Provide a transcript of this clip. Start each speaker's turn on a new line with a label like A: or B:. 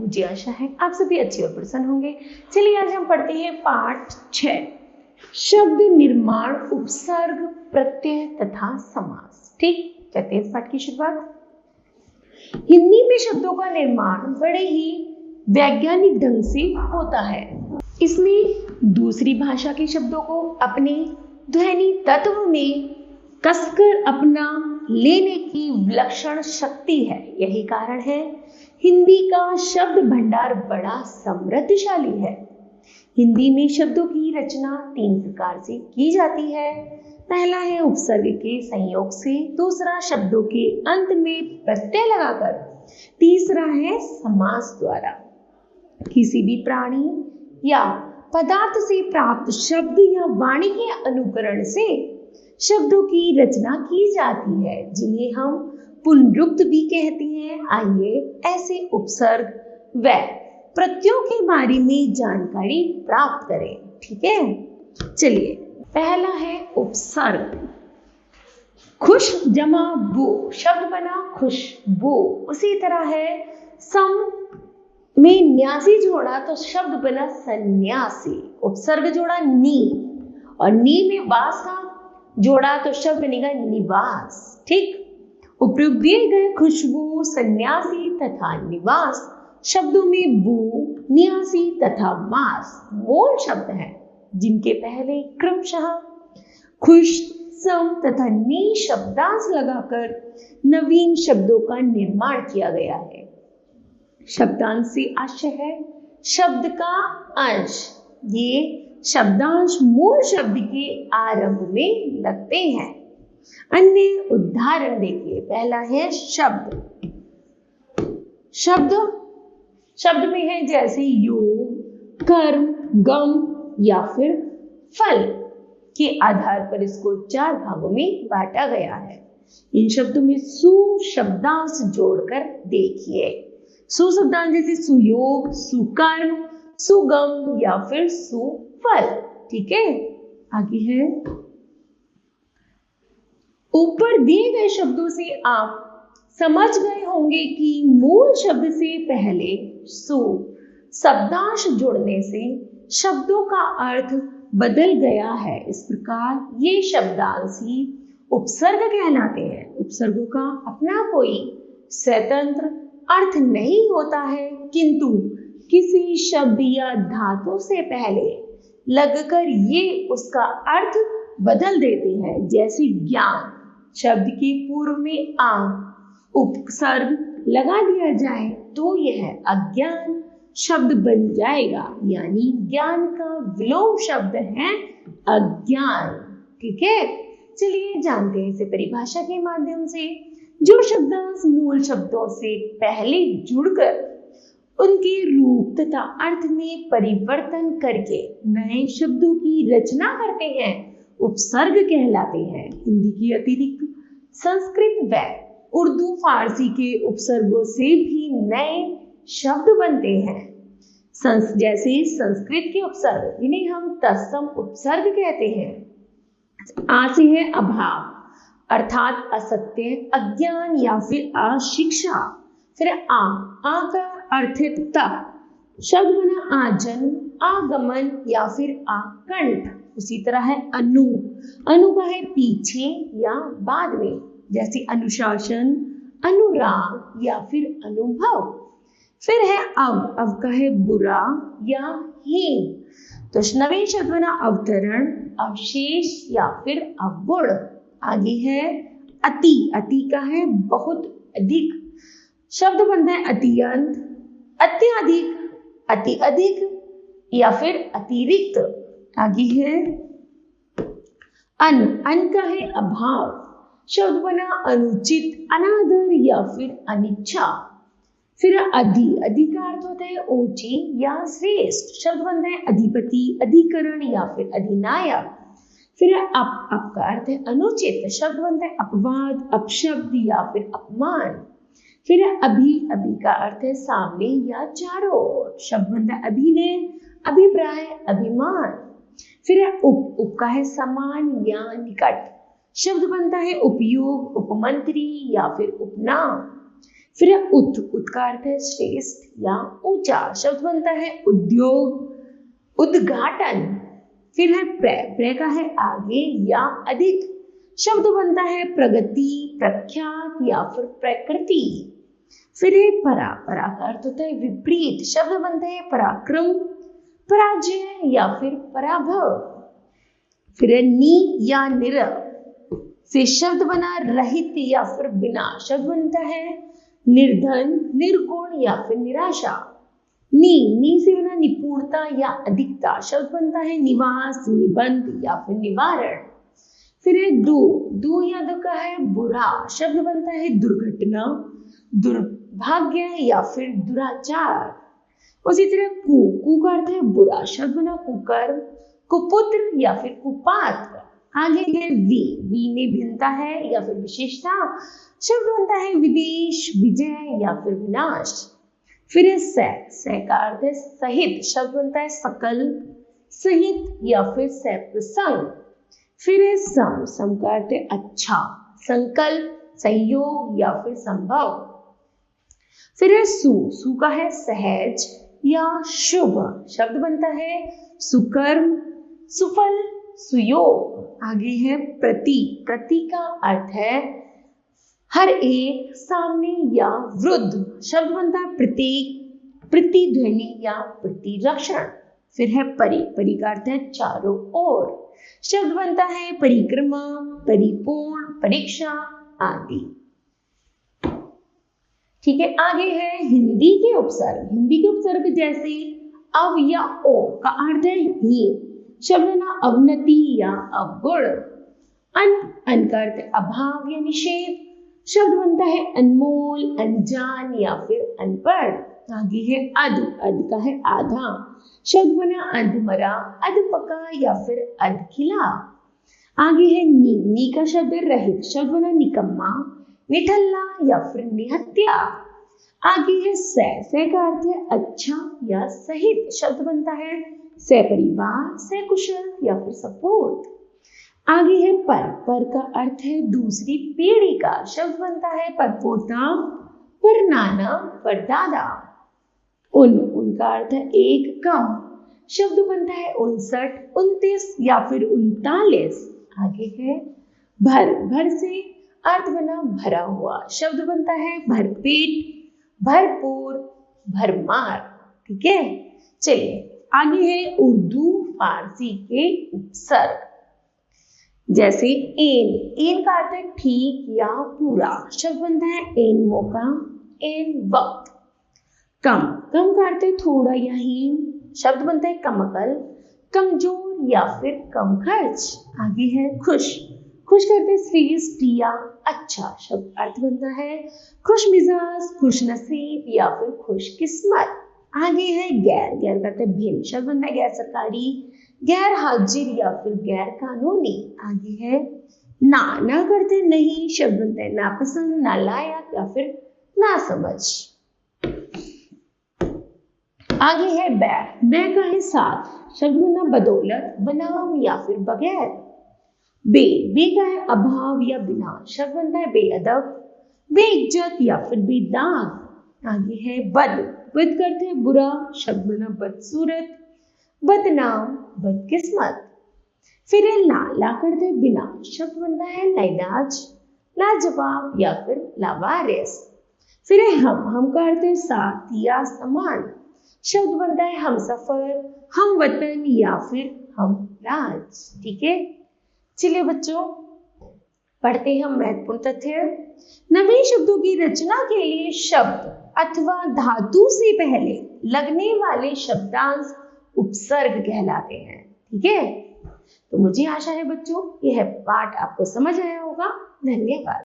A: मुझे आशा है आप सभी अच्छे और प्रसन्न होंगे। चलिए आज हम पढ़ते हैं पाठ 6, शब्द निर्माण, उपसर्ग, प्रत्यय तथा समास। ठीक, चलते हैं इस पाठ की शुरुआत। हिंदी में शब्दों का निर्माण बड़े ही वैज्ञानिक ढंग से होता है। इसमें दूसरी भाषा के शब्दों को अपने ध्वनि तत्व में कसकर अपना लेने की विलक्षण शक्ति है। यही कारण है हिंदी का शब्द भंडार बड़ा समृद्धशाली है। हिंदी में शब्दों की रचना 3 प्रकार से की जाती है। पहला है उपसर्ग के संयोग से, दूसरा शब्दों के अंत में प्रत्यय लगाकर, तीसरा है समास द्वारा। किसी भी प्राणी या पदार्थ से प्राप्त शब्द या वाणी के अनुकरण से शब्दों की रचना की जाती है, जिन्हें हम पुनरुक्त भी कहते हैं। आइए ऐसे उपसर्ग व प्रत्ययों के बारे में जानकारी प्राप्त करें। ठीक है, चलिए पहला है उपसर्ग। खुश जमा बो, शब्द बना खुशबू। उसी तरह है सम में न्यासी जोड़ा तो शब्द बना सन्यासी। उपसर्ग जोड़ा नी और नी में वास का जोड़ा तो शब्द बनेगा निवास। ठीक, उपयुक्त दिए गए खुशबू, सन्यासी तथा निवास शब्दों में बू, न्यासी तथा वास मूल शब्द हैं, जिनके पहले क्रमशः खुश, सम तथा नी शब्दांश लगाकर नवीन शब्दों का निर्माण किया गया है। शब्दांश से आशय है शब्द का अंश। ये शब्दांश मूल शब्द के आरंभ में लगते हैं। अन्य उदाहरण देखिए। पहला है शब्द। शब्द में है जैसे योग, कर्म, गम या फिर फल के आधार पर इसको 4 भागों में बांटा गया है। इन शब्दों में सु शब्दांश जोड़कर देखिए। सु शब्दांश जैसे सुयोग, सुकर्म, सुगम या फिर सुफल। ठीक है, आगे है ऊपर दिए गए शब्दों से आप समझ गए होंगे कि मूल शब्द से पहले सु शब्दांश जुड़ने से शब्दों का अर्थ बदल गया है। इस प्रकार ये शब्दांश ही उपसर्ग कहलाते हैं। उपसर्गों का अपना कोई स्वतंत्र अर्थ नहीं होता है, किंतु किसी शब्द या धातु से पहले लगकर ये उसका अर्थ बदल देते हैं। जैसे ज्ञान शब्द के पूर्व में आ उपसर्ग लगा दिया जाए तो यह अज्ञान शब्द बन जाएगा, यानी ज्ञान का विलोम शब्द है अज्ञान। ठीक है, चलिए जानते हैं इसे परिभाषा के माध्यम से। जो शब्दांश मूल शब्दों से पहले जुड़कर उनके रूप तथा अर्थ में परिवर्तन करके नए शब्दों की रचना करते हैं, उपसर्ग कहलाते हैं। हिंदी के अतिरिक्त संस्कृत व उर्दू, फारसी के उपसर्गों से भी नए शब्द बनते हैं। जैसे संस्कृत के उपसर्ग, इन्हें हम तत्सम उपसर्ग कहते हैं। आ से है अभाव, अर्थात असत्य, अज्ञान या फिर अशिक्षा। फिर आ का अर्थ है तप, शब्द बना आजन, आगमन या फिर आकंठ। उसी तरह है अनु का है पीछे या बाद में, जैसे अनुशासन, अनुराग या फिर अनुभव। फिर है अव का है बुरा या हीन, तो नवीन शब्द बना अवतरण, अवशेष या फिर अवगुण। आगे है अति का है बहुत अधिक, शब्द बनता है अत्यंत, अत्यधिक, अति अधिक या फिर अतिरिक्त। आगे है अन का है अभाव, शब्द बना अनुचित, अनादर या फिर अनिच्छा। फिर अधि का अर्थ होता है ऊंची या श्रेष्ठ, शब्द बनता है अधिपति, अधिकरण या फिर अधिनायक। फिर अप का अर्थ है अनुचित, शब्द बनता है अपवाद, अपशब्द या फिर अपमान। फिर अभि का अर्थ है सामने या चारों ओर, शब्द बनता है अभिनय, अभिप्राय, अभिमान। फिर उप का है समान या निकट, शब्द बनता है उपयोग, उपमंत्री या फिर उपनाम। फिर है उत, उत का अर्थ है श्रेष्ठ या ऊंचा, शब्द बनता है उद्योग, उद्घाटन। फिर है प्र, प्र का है आगे या अधिक, शब्द बनता है प्रगति, प्रख्यात या फिर प्रकृति। फिर है परा, परा का अर्थ होता है विपरीत, शब्द बनता है पराक्रम, पराजय या फिर पराभव। फिर है नी या निर, फिर शब्द बना रहित या फिर बिना, शब्द बनता है निर्धन, निर्गुण या फिर निराशा। नी से बना निपुणता या अधिकता, शब्द बनता है निवास, निबंध या फिर निवारण। फिर है दू या दु का है बुरा, शब्द बनता है दुर्घटना, दुर्भाग्य या फिर दुराचार। उसी तरह कु का अर्थ है बुरा, शब्द बना कुकर्म, कुपुत्र या फिर कुपात्र। आगे है वी ने भिन्नता है या फिर विशेषता, शब्द बनता है विदेश, विजय या फिर विनाश। फिर है से का अर्थ है सहित, शब्द बनता है सकल, सहित या फिर सप्रसंग। फिर है सम का अर्थ है अच्छा, संकल्प, संयोग या फिर संभव। फिर है सु का है सहज या शुभ, शब्द बनता है सुकर्म, सुफल, सुयोग। आगे है प्रति का अर्थ है हर एक, सामने या वृद्ध, शब्द बनता है प्रतीक, प्रतिध्वनि या प्रतिरक्षण। फिर है परि का अर्थ है चारों ओर, शब्द बनता है परिक्रमा, परिपूर्ण, परीक्षा आदि। ठीक है, आगे है हिंदी के उपसर्ग। हिंदी के उपसर्ग जैसे अव या ओ का अर्थ है ही, शब्द ना अवनति या अवगुण। अन का अर्थ है अभाव या निषेध, शब्द बनता है अनमोल, अनजान या फिर अनपढ़। आगे है अध का है आधा, शब्द बना अधमरा, अधपका या फिर अधखिला। आगे है नी का शब्द रहित, शब्द बना निकम्मा, निठल्ला या फिर निहत्या। आगे है से का अर्थ है अच्छा या सहित, शब्द बनता है सपरिवार, सकुशल या फिर सपूत। आगे है पर का अर्थ है दूसरी पीढ़ी का, शब्द बनता है परपोता, परनाना, परदादा। उनका अर्थ है एक कम, शब्द बनता है 59, 29 या फिर 39। आगे है भर से अर्थ बना भरा हुआ, शब्द बनता है भरपेट, भरपूर, भरमार। ठीक है, चलिए आगे है उर्दू फारसी के उपसर्ग। जैसे एन का अर्थ है ठीक या पूरा, शब्द बनता है एन मौका, एन वक्त। कम का अर्थ है थोड़ा या हीन, शब्द बनता है कम अकल, कमजोर या फिर कम खर्च। आगे है खुश करते श्रेष्ठ या अच्छा, शब्द अर्थ बनता है खुश मिजाज, खुश नसीब या फिर खुश किस्मत। आगे है गैर करते भिन्न, शब्द बनता है गैर सरकारी, गैर हाजिर या फिर गैर कानूनी। आगे है ना करते नहीं, शब्द बनता है नापसंद, नालायक या फिर नासमझ। आगे है बै का है साथ, शब्द बना बदौलत, बनाम या फिर बगैर। बे का है अभाव या बिना, शब्द बनता है बेअदब, बेइज्जत या फिर बेदाग। आगे है बद करते हैं बुरा, शब्द बना बदसूरत, बदनाम, बदकिस्मत। फिर है ला करते हैं बिना, शब्द बनता है लाइलाज, लाजवाब या फिर लावारिस। फिर है हम का अर्थ है साथ या समान, शब्द बनता है हम सफर, हम वतन या फिर हम राज। ठीक है, चलिए बच्चों पढ़ते हैं हम महत्वपूर्ण तथ्य। नवीन शब्दों की रचना के लिए शब्द अथवा धातु से पहले लगने वाले शब्दांश उपसर्ग कहलाते हैं। ठीक है, तो मुझे आशा है बच्चों यह पाठ आपको समझ आया होगा। धन्यवाद।